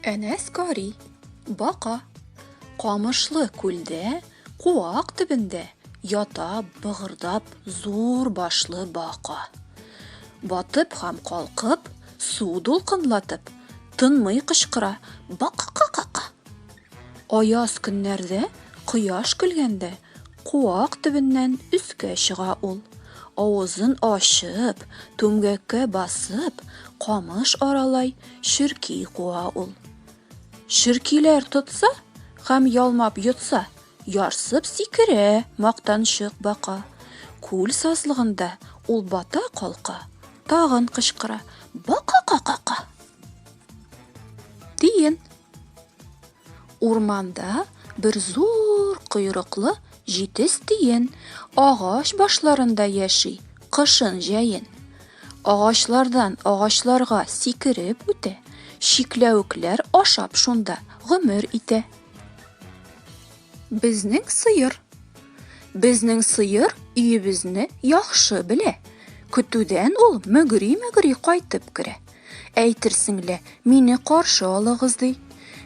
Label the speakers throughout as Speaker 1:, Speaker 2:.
Speaker 1: Әнәс карый, бака, камышлы күлдә, куак төбендә ята быгырдап зур башлы бака. Батып һәм калкып, су дулкынлатып, тынмый кычкыра: бака-ка-ка-ка. Аяз көннәрдә, кояш көлгәндә, куак төбеннән өскә чыга ул. Авызын ачып, түмгәккә басып, камыш аралай, шөрки куа ул. Шөркиләр тотса һәм ялмап йотса, ярсып сикерә мактанчык бака. Күл сазлыгында ул бата калка, тагын кычкыра: бака-ка-ка-ка. Тиен. Урманда бер зур койрыклы җитез тиен агач башларында яши, кышын җәен. Агачлардан агачларга сикереп үтә, чикләвекләр ашап шунда гомер итә. Безнең сыер. Безнең сыер өебезне яхшы белә. Көтүдән ул мөгри-мөгри кайтып керә. Әйтерсеңлә, мине каршы алыгыз ди.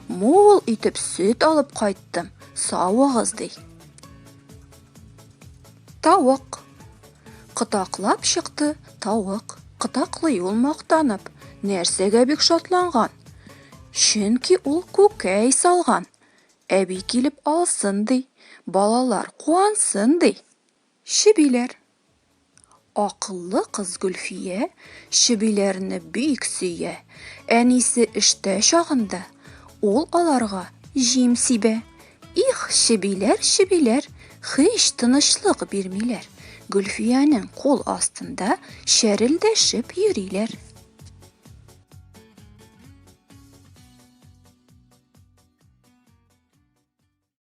Speaker 1: Мул итеп сөт алып кайттым, савыгыз ди. Тавык. Кытаклап чыкты тавык. Кытаклый ул мактанып, нәрсәгә бик шатланган? Чөнки ул күкәй салган. Әби килеп алсын ди, балалар куансын ди. Чебиләр. Акыллы кыз Гөлфия чебиләрне бик сөя. Әнисе эштә чагында ул аларга җим сибә. Их, чебиләр, чебиләр, һич тынычлык бирмиләр. Гөлфиянең кул астында шәрелдәшеп йөриләр.